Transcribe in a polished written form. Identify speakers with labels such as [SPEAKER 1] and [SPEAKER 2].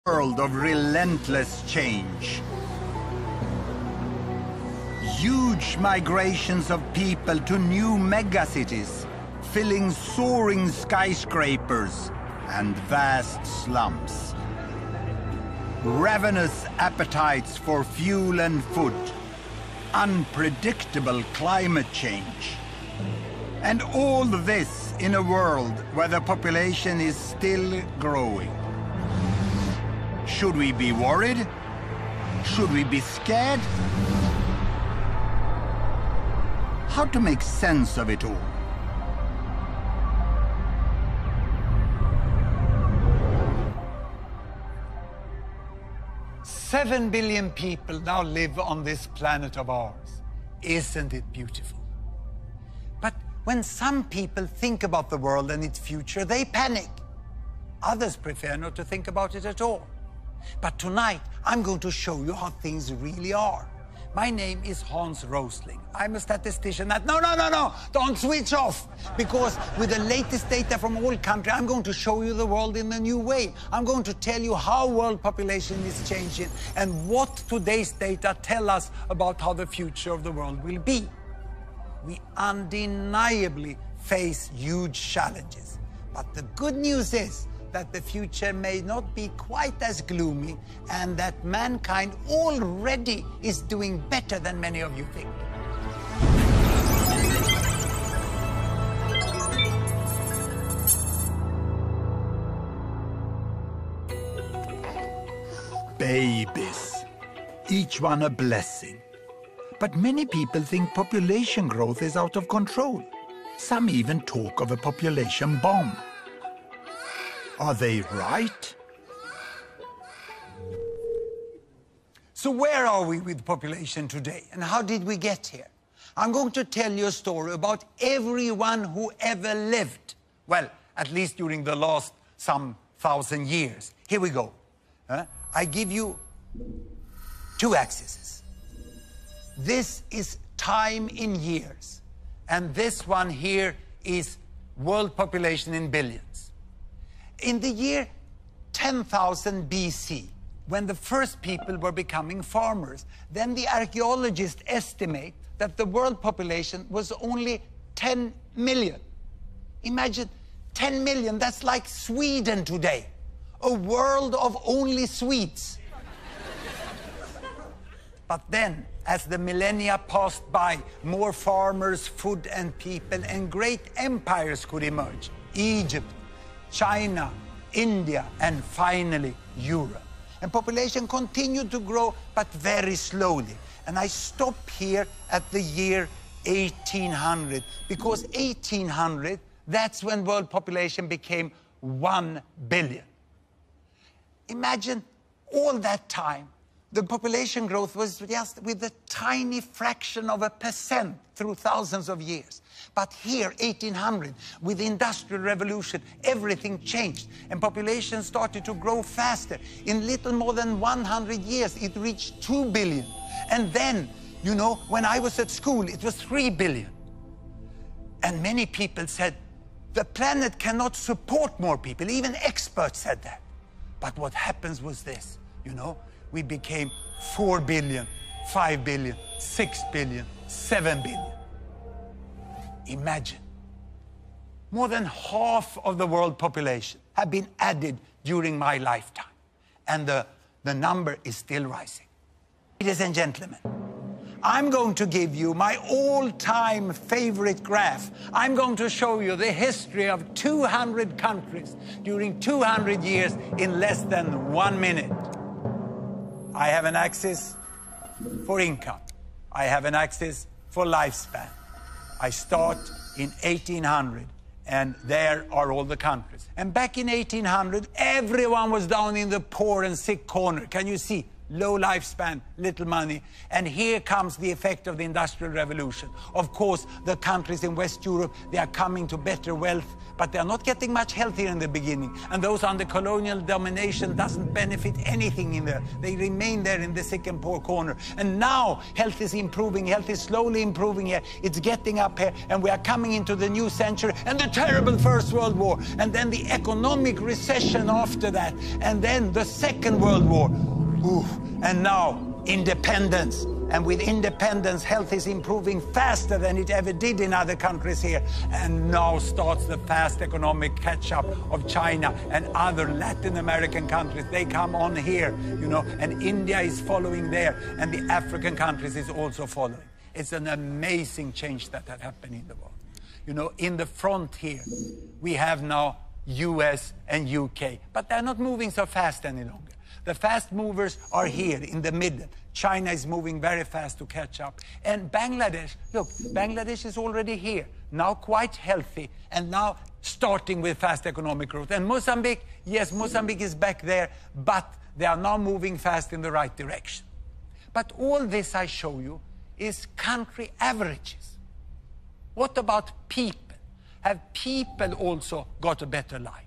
[SPEAKER 1] World of relentless change. Huge migrations of people to new megacities, filling soaring skyscrapers and vast slums. Ravenous appetites for fuel and food, unpredictable climate change. And all this in a world where the population is still growing. Should we be worried? Should we be scared? How to make sense of it all? "7 billion people now live on this planet of ours. Isn't it beautiful?" But when some people think about the world and its future, they panic. Others prefer not to think about it at all. But tonight, I'm going to show you how things really are. My name is Hans Rosling. I'm a statistician at... No, don't switch off. Because with the latest data from all countries, I'm going to show you the world in a new way. I'm going to tell you how world population is changing and what today's data tell us about how the future of the world will be. We undeniably face huge challenges. But the good news is that the future may not be quite as gloomy and that mankind already is doing better than many of you think. Babies, each one a blessing. But many people think population growth is out of control. Some even talk of a population bomb. Are they right? So where are we with population today, and how did we get here? I'm going to tell you a story about everyone who ever lived. Well, at least during the last some 1,000 years. Here we go. I give you 2 axes. This is time in years, and this one here is world population in billions. In the year 10,000 BC, when the first people were becoming farmers, then the archaeologists estimate that the world population was only 10 million. Imagine 10 million, that's like Sweden today. A world of only Swedes. But then, as the millennia passed by, more farmers, food and people, and great empires could emerge. Egypt, China, India, and finally Europe. And population continued to grow, but very slowly. And I stop here at the year 1800, because 1800, that's when world population became 1 billion. Imagine all that time, the population growth was just with a tiny fraction of a percent through thousands of years. But here, 1800, with the Industrial Revolution, everything changed, and population started to grow faster. In little more than 100 years, it reached 2 billion. And then, you know, when I was at school, it was 3 billion. And many people said, the planet cannot support more people. Even experts said that. But what happens was this, you know, we became 4 billion, 5 billion, 6 billion, 7 billion. Imagine, more than half of the world population have been added during my lifetime. And the number is still rising. Ladies and gentlemen, I'm going to give you my all-time favorite graph. I'm going to show you the history of 200 countries during 200 years in less than 1 minute. I have an axis for income. I have an axis for lifespan. I start in 1800, and there are all the countries. And back in 1800, everyone was down in the poor and sick corner. Can you see? low lifespan, little money. And here comes the effect of the Industrial Revolution. Of course, the countries in West Europe, they are coming to better wealth, but they are not getting much healthier in the beginning. And those under colonial domination doesn't benefit anything in there. They remain there in the sick and poor corner. And now health is improving, health is slowly improving here. It's getting up here, and we are coming into the new century, and the terrible First World War, and then the economic recession after that, and then the Second World War. Oof. And now independence. And with independence, health is improving faster than it ever did in other countries here. And now starts the fast economic catch-up of China and other Latin American countries. They come on here, you know, and India is following there, and the African countries is also following. It's an amazing change that had happened in the world. You know, in the front here, we have now US and UK, but they're not moving so fast any longer. The fast movers are here in the middle. China is moving very fast to catch up. And Bangladesh, look, Bangladesh is already here, now quite healthy, and now starting with fast economic growth. And Mozambique, yes, Mozambique is back there, but they are now moving fast in the right direction. But all this I show you is country averages. What about people? Have people also got a better life?